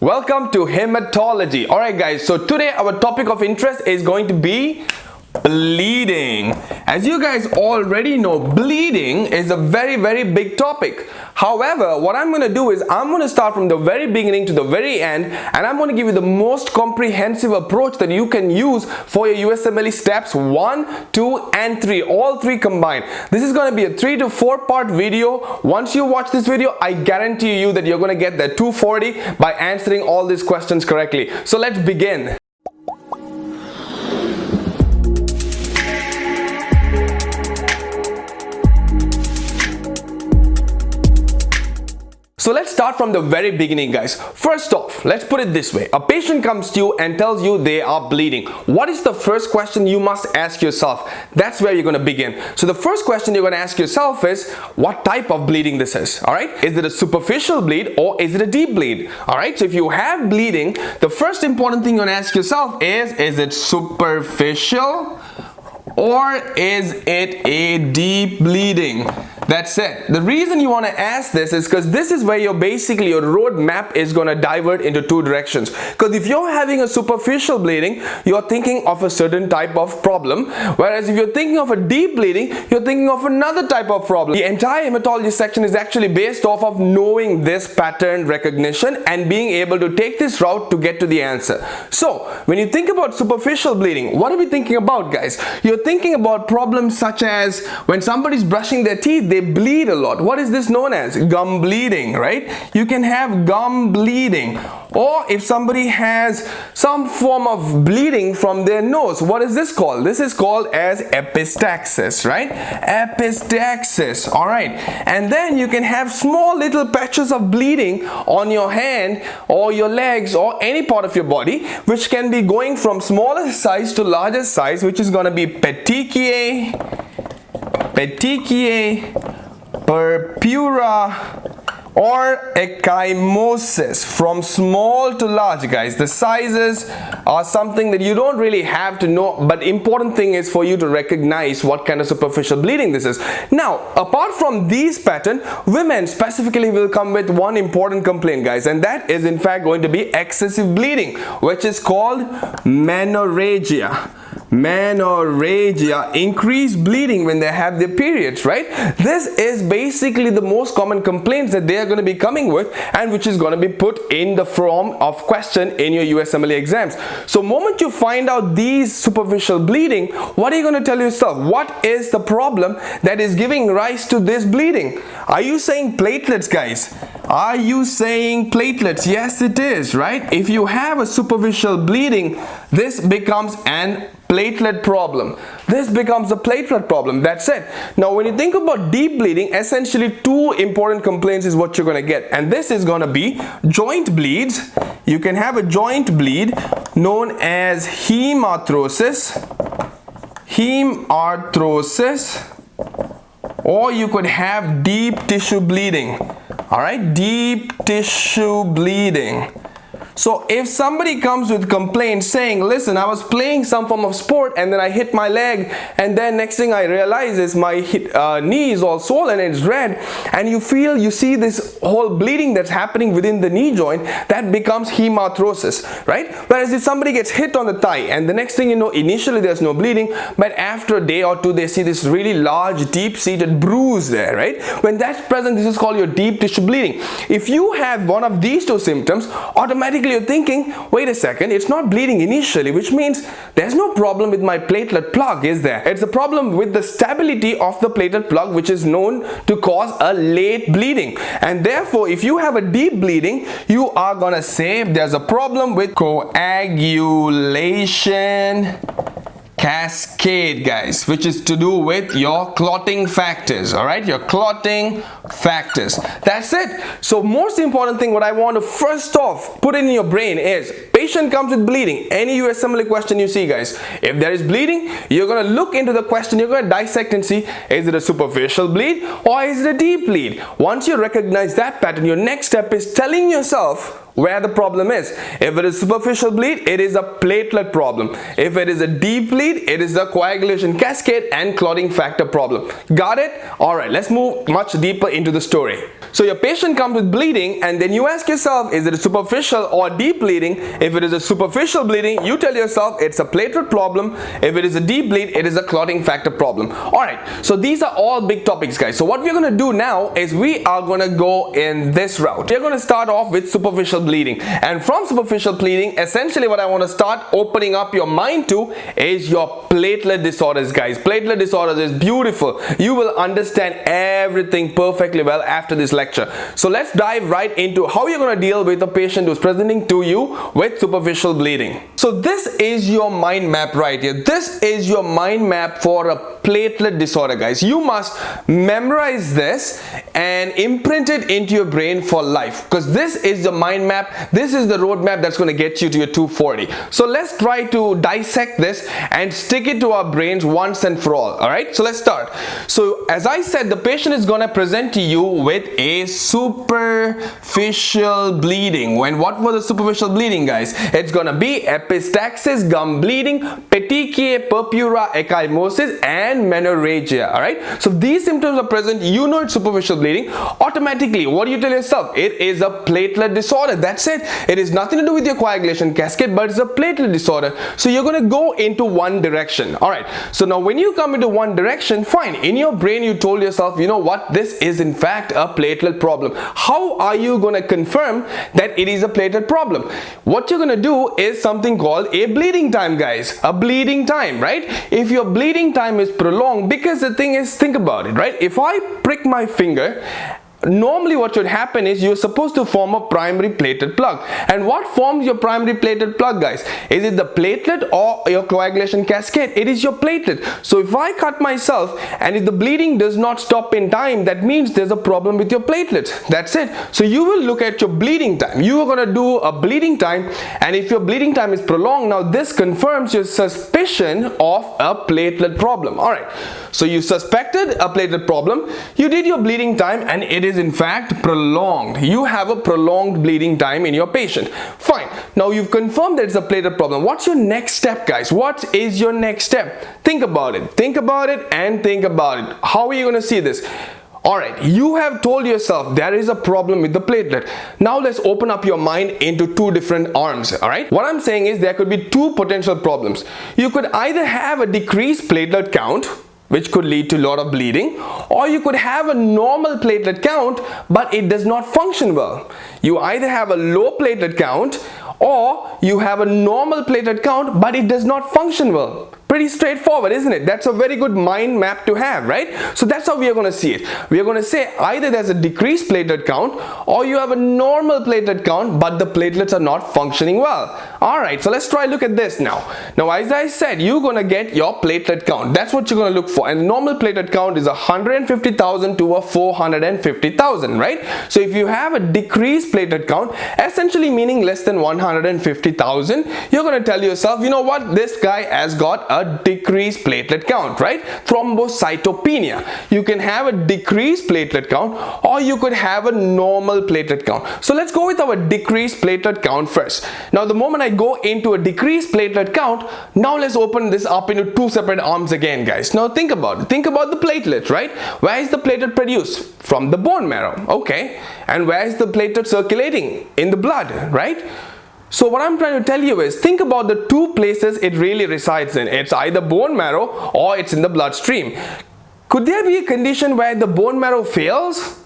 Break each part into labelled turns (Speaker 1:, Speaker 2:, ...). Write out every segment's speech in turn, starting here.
Speaker 1: Welcome to hematology. Alright guys, so today our topic of interest is going to be bleeding. As you guys already know, bleeding is a very big topic. However, what I'm going to do is I'm going to start from the very beginning to the very end, and I'm going to give you the most comprehensive approach that you can use for your USMLE steps 1, 2 and 3, all 3 combined. This is going to be a 3 to 4 part video. Once you watch this video, I guarantee you that you're going to get the 240 by answering all these questions correctly. So let's begin. So let's start from the very beginning, guys. First off, let's put it this way. A patient comes to you and tells you they are bleeding. What is the first question you must ask yourself? That's where you're going to begin. So the first question you're going to ask yourself is, what type of bleeding this is? Alright, is it a superficial bleed or is it a deep bleed? Alright, so if you have bleeding, the first important thing you're going to ask yourself is it superficial or is it a deep bleeding? That's it. The reason you want to ask this is because this is where your road map is going to divert into 2 directions. Because if you're having a superficial bleeding, you're thinking of a certain type of problem, whereas if you're thinking of a deep bleeding, you're thinking of another type of problem. The entire hematology section is actually based off of knowing this pattern recognition and being able to take this route to get to the answer. So when you think about superficial bleeding, what are we thinking about, guys? You're thinking about problems such as when somebody's brushing their teeth, they bleed a lot. What is this known as? Gum bleeding, right? You can have gum bleeding. Or if somebody has some form of bleeding from their nose, what is this called? This is called as epistaxis, right? Epistaxis, all right. And then you can have small little patches of bleeding on your hand or your legs or any part of your body, which can be going from smaller size to larger size, which is going to be petechiae, purpura, or ecchymosis. From small to large, guys. The sizes are something that you don't really have to know, but important thing is for you to recognize what kind of superficial bleeding this is. Now, apart from these patterns, women specifically will come with one important complaint, guys, and that is in fact going to be excessive bleeding, which is called menorrhagia. Menorrhagia, increased bleeding when they have their periods, right? This is basically the most common complaints that they are going to be coming with, and which is going to be put in the form of question in your USMLE exams. So moment you find out these superficial bleeding, what are you going to tell yourself? What is the problem that is giving rise to this bleeding? Are you saying platelets, guys? Are you saying platelets? Yes, it is, right? If you have a superficial bleeding, this becomes an platelet problem. This becomes a platelet problem. That's it. Now when you think about deep bleeding, essentially 2 important complaints is what you're going to get, and this is going to be joint bleeds. You can have a joint bleed known as hemarthrosis, or you could have deep tissue bleeding. Alright, deep tissue bleeding. So if somebody comes with complaints saying, listen, I was playing some form of sport and then I hit my leg, and then next thing I realize is my knee is all swollen and it's red, and you see this whole bleeding that's happening within the knee joint, that becomes hemarthrosis, right? Whereas if somebody gets hit on the thigh and the next thing you know, initially there's no bleeding, but after a day or 2 they see this really large deep-seated bruise there, right? When that's present, this is called your deep tissue bleeding. If you have one of these 2 symptoms, automatically you're thinking, wait a second, it's not bleeding initially, which means there's no problem with my platelet plug, is there? It's a problem with the stability of the platelet plug, which is known to cause a late bleeding. And therefore, if you have a deep bleeding, you are gonna say there's a problem with coagulation cascade, guys, which is to do with your clotting factors. All right, your clotting factors. That's it. So most important thing what I want to first off put in your brain is, patient comes with bleeding. Any USMLE question you see, guys, if there is bleeding, you're going to look into the question, you're going to dissect and see, is it a superficial bleed or is it a deep bleed? Once you recognize that pattern, your next step is telling yourself, where the problem is. If it is superficial bleed, it is a platelet problem. If it is a deep bleed, it is a coagulation cascade and clotting factor problem. Got it? Alright, let's move much deeper into the story. So your patient comes with bleeding, and then you ask yourself, is it a superficial or deep bleeding? If it is a superficial bleeding, you tell yourself it's a platelet problem. If it is a deep bleed, it is a clotting factor problem. Alright, so these are all big topics, guys. So what we're going to do now is we are going to go in this route. We're going to start off with superficial bleeding, and from superficial bleeding, essentially what I want to start opening up your mind to is your platelet disorders, guys. Platelet disorders is beautiful. You will understand everything perfectly well after this lecture. So let's dive right into how you're going to deal with a patient who's presenting to you with superficial bleeding. So this is your mind map right here. This is your mind map for a platelet disorder, guys. You must memorize this and imprint it into your brain for life, because this is the mind map. This is the roadmap that's going to get you to your 240. So let's try to dissect this and stick it to our brains once and for all. Alright, so let's start. So as I said, the patient is going to present to you with a superficial bleeding. What was the superficial bleeding, guys? It's going to be epistaxis, gum bleeding, petechiae, purpura, ecchymosis, and menorrhagia. Alright, so if these symptoms are present, you know it's superficial bleeding. Automatically, what do you tell yourself? It is a platelet disorder. That's it. It is nothing to do with your coagulation cascade, but it's a platelet disorder. So you're going to go into one direction. Alright, so now when you come into one direction, fine. In your brain, you told yourself, you know what? This is in fact a platelet problem. How are you going to confirm that it is a platelet problem? What you're going to do is something called a bleeding time, guys. A bleeding time, right? If your bleeding time is prolonged, because the thing is, think about it, right? If I prick my finger, normally what should happen is you're supposed to form a primary platelet plug. And what forms your primary platelet plug, guys? Is it the platelet or your coagulation cascade? It is your platelet. So if I cut myself and if the bleeding does not stop in time, that means there's a problem with your platelet. That's it. So you will look at your bleeding time. You are going to do a bleeding time, and if your bleeding time is prolonged, now this confirms your suspicion of a platelet problem. Alright, so you suspected a platelet problem, you did your bleeding time, and it is in fact prolonged. You have a prolonged bleeding time in your patient. Fine. Now you've confirmed that it's a platelet problem. What's your next step, guys? What is your next step? Think about it. Think about it and think about it. How are you going to see this? Alright, you have told yourself there is a problem with the platelet. Now let's open up your mind into two different arms. Alright, what I'm saying is there could be two potential problems. You could either have a decreased platelet count, which could lead to a lot of bleeding, or you could have a normal platelet count but it does not function well. You either have a low platelet count or you have a normal platelet count but it does not function well. Pretty straightforward, isn't it? That's a very good mind map to have, right? So that's how we are going to see it. We are going to say either there's a decreased platelet count or you have a normal platelet count but the platelets are not functioning well. Alright, so let's try look at this now. Now as I said, you're going to get your platelet count. That's what you're going to look for. And normal platelet count is 150,000 to a 450,000, right? So if you have a decreased platelet count, essentially meaning less than 150,000, you're going to tell yourself, you know what? This guy has got a decreased platelet count, right? Thrombocytopenia. You can have a decreased platelet count or you could have a normal platelet count. So let's go with our decreased platelet count first. Now the moment I go into a decreased platelet count, now let's open this up into two separate arms again, guys. Now think about it. Think about the platelet, right? Where is the platelet produced? From the bone marrow. Okay. And where is the platelet circulating? In the blood, right? So what I'm trying to tell you is, think about the two places it really resides in. It's either bone marrow or it's in the bloodstream. Could there be a condition where the bone marrow fails?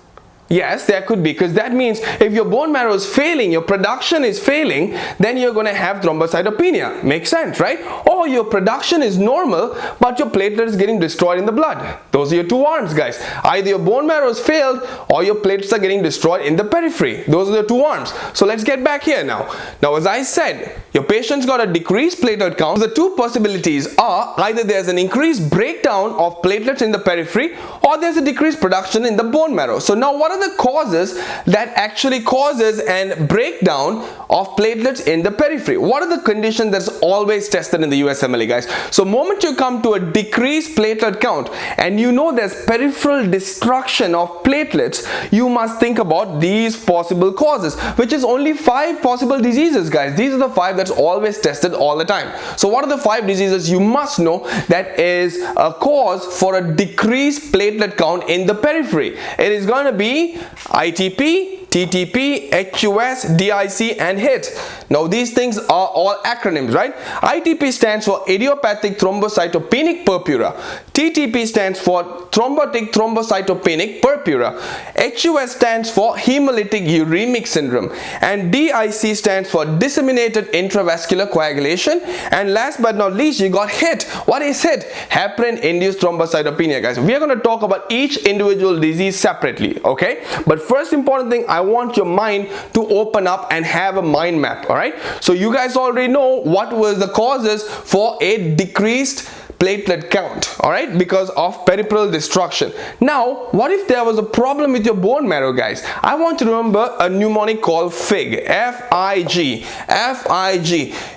Speaker 1: Yes, there could be, because that means if your bone marrow is failing, your production is failing, then you're going to have thrombocytopenia. Makes sense, right? Or your production is normal, but your platelet is getting destroyed in the blood. Those are your two arms, guys. Either your bone marrow is failed or your platelets are getting destroyed in the periphery. Those are the two arms. So let's get back here now. Now, as I said, your patient's got a decreased platelet count. The two possibilities are either there's an increased breakdown of platelets in the periphery or there's a decreased production in the bone marrow. So now what are are the causes that actually causes an breakdown of platelets in the periphery? What are the conditions that's always tested in the USMLE, guys? So moment you come to a decreased platelet count and you know there's peripheral destruction of platelets, you must think about these possible causes, which is only 5 possible diseases, guys. These are the 5 that's always tested all the time. So what are the 5 diseases you must know that is a cause for a decreased platelet count in the periphery? It is going to be ITP, TTP, HUS, DIC and HIT. Now these things are all acronyms, right? ITP stands for idiopathic thrombocytopenic purpura. TTP stands for thrombotic thrombocytopenic purpura. HUS stands for hemolytic uremic syndrome. And DIC stands for disseminated intravascular coagulation. And last but not least, you got HIT. What is HIT? Heparin-induced thrombocytopenia, guys. We are going to talk about each individual disease separately, okay? But first important thing, I want your mind to open up and have a mind map, all right? So you guys already know what was the causes for a decreased platelet count, all right, because of peripheral destruction. Now what if there was a problem with your bone marrow, guys? I want you to remember a mnemonic called FIG. F-I-G.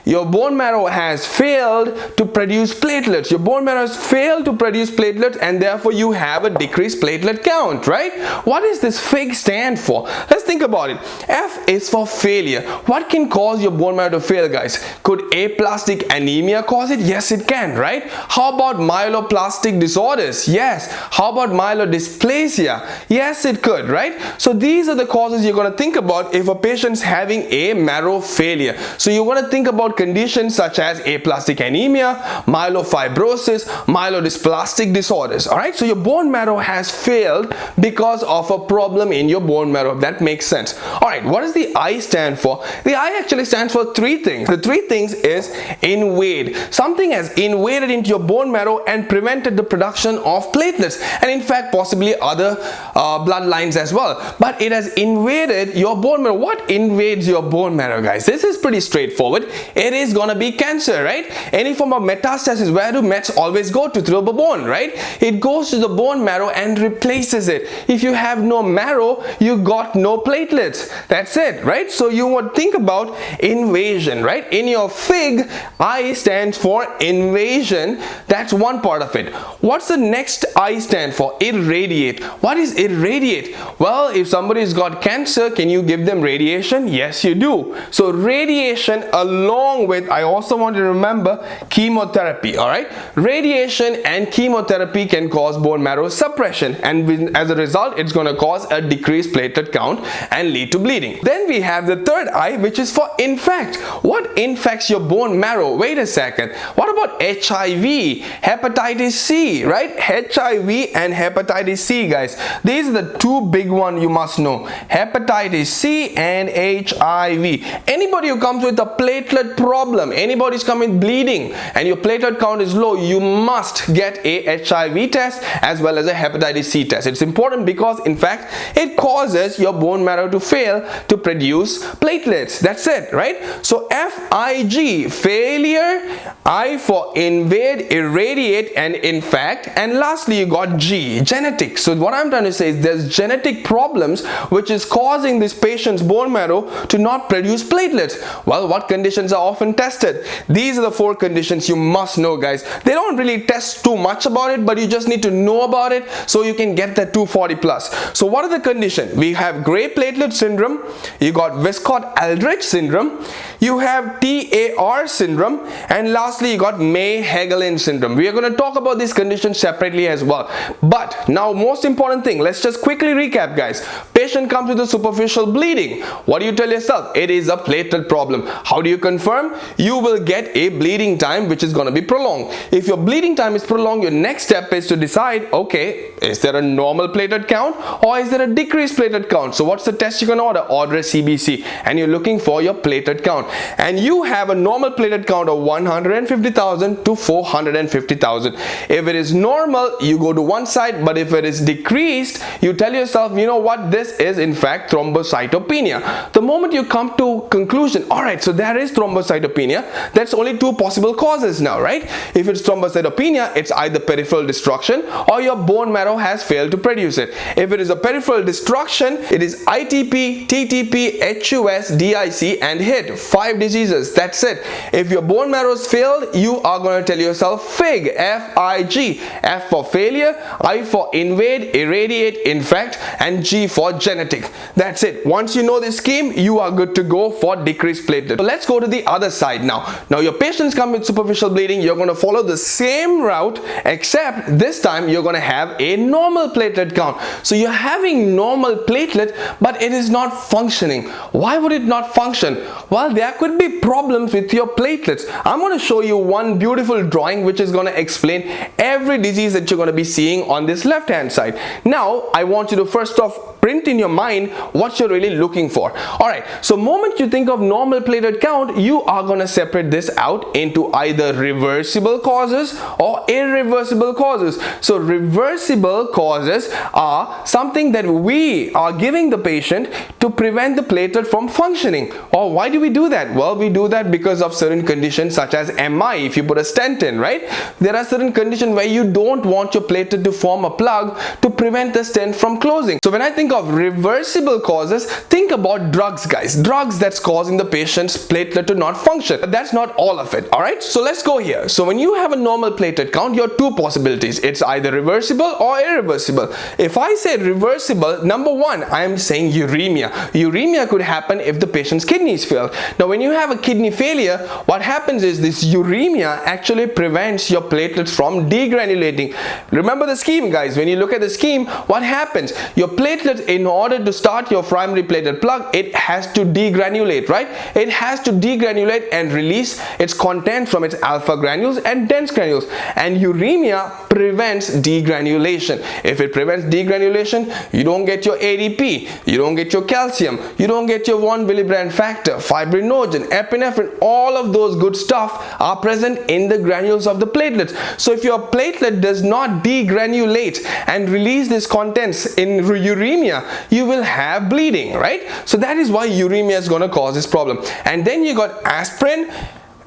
Speaker 1: Your bone marrow has failed to produce platelets. Your bone marrow has failed to produce platelets, and therefore you have a decreased platelet count, right? What does this FIG stand for? Let's think about it. F is for failure. What can cause your bone marrow to fail, guys? Could aplastic anemia cause it? Yes, it can, right? How about myeloplastic disorders? Yes. How about myelodysplasia? Yes, it could, right? So these are the causes you're going to think about if a patient's having a marrow failure. So you're going to think about conditions such as aplastic anemia, myelofibrosis, myelodysplastic disorders, all right? So your bone marrow has failed because of a problem in your bone marrow. That makes sense. All right, what does the I stand for? The I actually stands for 3 things. The 3 things is invade. Something has invaded into your bone marrow and prevented the production of platelets, and in fact possibly other bloodlines as well, but it has invaded your bone marrow. What invades your bone marrow, guys? This is pretty straightforward. It is gonna be cancer, right? Any form of metastasis. Where do mets always go to? Through the bone, right? It goes to the bone marrow and replaces it. If you have no marrow, you got no platelets. That's it, right? So you would think about invasion, right? In your FIG, I stands for invasion. That's one part of it. What's the next I stand for? Irradiate. What is irradiate? Well, if somebody's got cancer, can you give them radiation? Yes, you do. So radiation along with, I also want you to remember, chemotherapy, all right? Radiation and chemotherapy can cause bone marrow suppression, and as a result, it's going to cause a decreased platelet count and lead to bleeding. Then we have the third I, which is for infect. What infects your bone marrow? Wait a second. What about HIV, hepatitis C, right? HIV and hepatitis C, guys. These are the 2 big ones you must know. Hepatitis C and HIV. Anybody who comes with a platelet problem, anybody's coming bleeding and your platelet count is low, you must get a HIV test as well as a hepatitis C test. It's important because in fact it causes your bone marrow to fail to produce platelets. That's it, right? So FIG, failure, I for invade, irradiate and infect, and lastly you got G, genetics. So what I'm trying to say is there's genetic problems which is causing this patient's bone marrow to not produce platelets. Well, what conditions are often tested? These are the 4 conditions you must know, guys. They don't really test too much about it, but you just need to know about it so you can get that 240 plus. So what are the conditions? We have gray platelet syndrome, you got Wiskott-Aldrich syndrome, you have TAR syndrome, and lastly you got May-Hagelin syndrome. We are going to talk about these conditions separately as well. But now most important thing, let's just quickly recap, guys. Patient comes with a superficial bleeding. What do you tell yourself? It is a platelet problem. How do you confirm? You will get a bleeding time which is going to be prolonged. If your bleeding time is prolonged, your next step is to decide, okay, is there a normal platelet count or is there a decreased platelet count? So what's the test you can order? Order a CBC, and you're looking for your platelet count, and you have a normal platelet count of 150,000 to 400,000. 150,000. If it is normal, you go to one side, but if it is decreased, you tell yourself, you know what, this is in fact thrombocytopenia. The moment you come to conclusion, all right, so there is thrombocytopenia, that's only two possible causes now, right? If it's thrombocytopenia, it's either peripheral destruction or your bone marrow has failed to produce it. If it is a peripheral destruction, it is ITP, TTP, HUS, DIC and HIT. 5 diseases, that's it. If your bone marrow has failed, you are going to tell yourself FIG, F-I-G. F for failure, I for invade, irradiate, infect, and G for genetic. That's it. Once you know this scheme, you are good to go for decreased platelet. So let's go to the other side now. Now your patients come with superficial bleeding, you're going to follow the same route, except this time you're going to have a normal platelet count. So you're having normal platelet, but it is not functioning. Why would it not function? Well, there could be problems with your platelets. I'm going to show you one beautiful drawing which is going to explain every disease that you're going to be seeing on this left hand side. Now I want you to first off print in your mind what you're really looking for. All right, so moment you think of normal platelet count, you are going to separate this out into either reversible causes or irreversible causes. So reversible causes are something that we are giving the patient to prevent the platelet from functioning. Or why do we do that? Well, we do that because of certain conditions such as MI. If you put a stent in, right, there are certain conditions where you don't want your platelet to form a plug to prevent the stent from closing. So when I think of reversible causes, think about drugs, guys. Drugs that's causing the patient's platelet to not function. But that's not all of it. All right, so let's go here. So when you have a normal platelet count, you have two possibilities. It's either reversible or irreversible. If I say reversible, number one, I am saying uremia. Uremia could happen if the patient's kidneys fail. Now when you have a kidney failure, what happens is this uremia actually prevents your platelets from degranulating. Remember the scheme, guys. When you look at the scheme, what happens? Your platelet, in order to start your primary platelet plug, it has to degranulate, right? It has to degranulate and release its content from its alpha granules and dense granules. And uremia prevents degranulation. If it prevents degranulation, you don't get your ADP, you don't get your calcium, you don't get your von Willebrand factor, fibrinogen, epinephrine. All of those good stuff are present in the granules of the platelets. So if your platelet does not degranulate and release these contents in uremia, you will have bleeding, right? So that is why uremia is going to cause this problem. And then you got aspirin.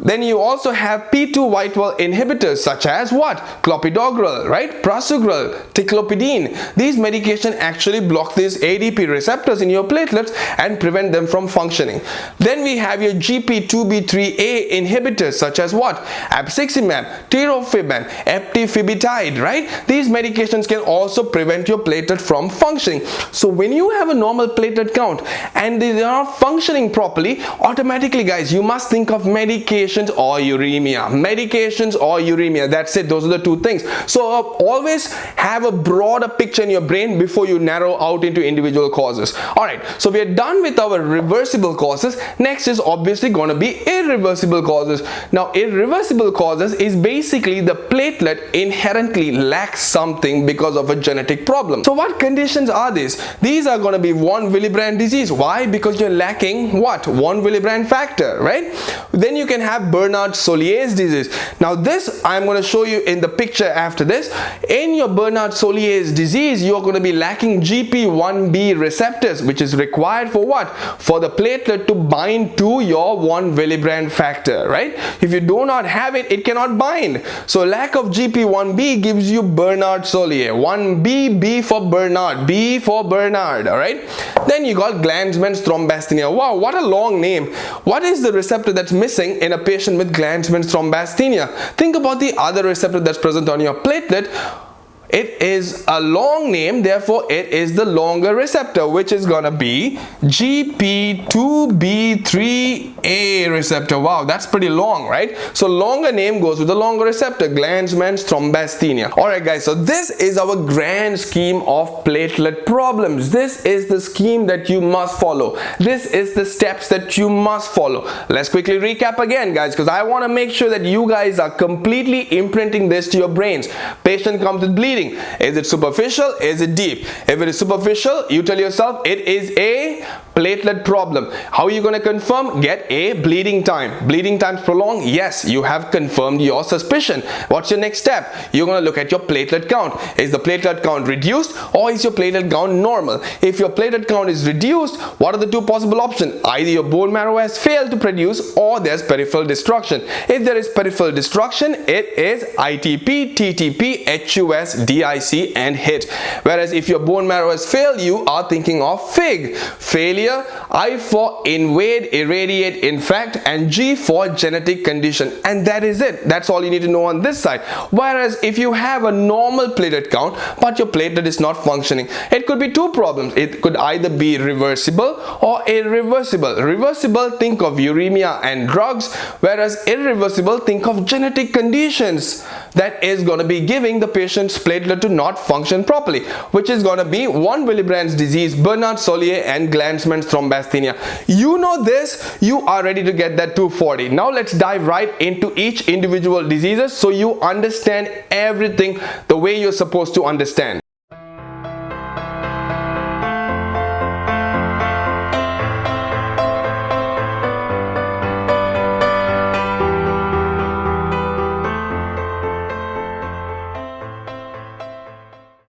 Speaker 1: Then you also have P2 white well inhibitors such as what? Clopidogrel, right? Prasugrel, ticlopidine. These medications actually block these ADP receptors in your platelets and prevent them from functioning. Then we have your GP2B3A inhibitors such as what? Abciximab, tirofiban, eptifibatide, right? These medications can also prevent your platelet from functioning. So when you have a normal platelet count and they are not functioning properly, automatically, guys, you must think of medication or uremia. Medications or uremia. That's it. Those are the two things. So always have a broader picture in your brain before you narrow out into individual causes. Alright, so we are done with our reversible causes. Next is obviously going to be irreversible causes. Now irreversible causes is basically the platelet inherently lacks something because of a genetic problem. So what conditions are these? These are going to be von Willebrand disease. Why? Because you're lacking what? Von Willebrand factor, right? Then you can have Bernard-Solier's disease. Now this I'm going to show you in the picture after this. In your Bernard-Solier's disease, you're going to be lacking GP1B receptors, which is required for what? For the platelet to bind to your von Willebrand factor, right? If you do not have it, it cannot bind. So lack of GP1B gives you Bernard-Solier. 1B, B for Bernard, B for Bernard, all right? Then you got Glanzmann's thrombasthenia. Wow, what a long name. What is the receptor that's missing in a patient with Glanzmann's thrombasthenia? Think about the other receptor that's present on your platelet. It is a long name, therefore it is the longer receptor, which is gonna be GP2B3A receptor. Wow, that's pretty long, right? So longer name goes with the longer receptor, Glanzmann's thrombasthenia. Alright guys, so this is our grand scheme of platelet problems. This is the scheme that you must follow. This is the steps that you must follow. Let's quickly recap again, guys, because I want to make sure that you guys are completely imprinting this to your brains. Patient comes with bleeding. bleeding? Is it superficial? Is it deep? If it is superficial, you tell yourself it is a platelet problem. How are you going to confirm? Get a bleeding time. Bleeding times prolonged? Yes, you have confirmed your suspicion. What's your next step? You're going to look at your platelet count. Is the platelet count reduced or is your platelet count normal? If your platelet count is reduced, what are the two possible options? Either your bone marrow has failed to produce or there's peripheral destruction. If there is peripheral destruction, it is ITP, TTP, HUS, DIC and HIT. Whereas if your bone marrow has failed, you are thinking of FIG. Failure. I for invade, irradiate, infect, and G for genetic condition. And that is it. That's all you need to know on this side. Whereas if you have a normal platelet count but your platelet is not functioning, it could be two problems. It could either be reversible or irreversible. Reversible, think of uremia and drugs, whereas irreversible, think of genetic conditions that is going to be giving the patient's platelet to not function properly, which is going to be von Willebrand's disease, Bernard-Sollier and Glanzmann's thrombocythemia. You know this, you are ready to get that 240. Now let's dive right into each individual diseases so you understand everything the way you're supposed to understand.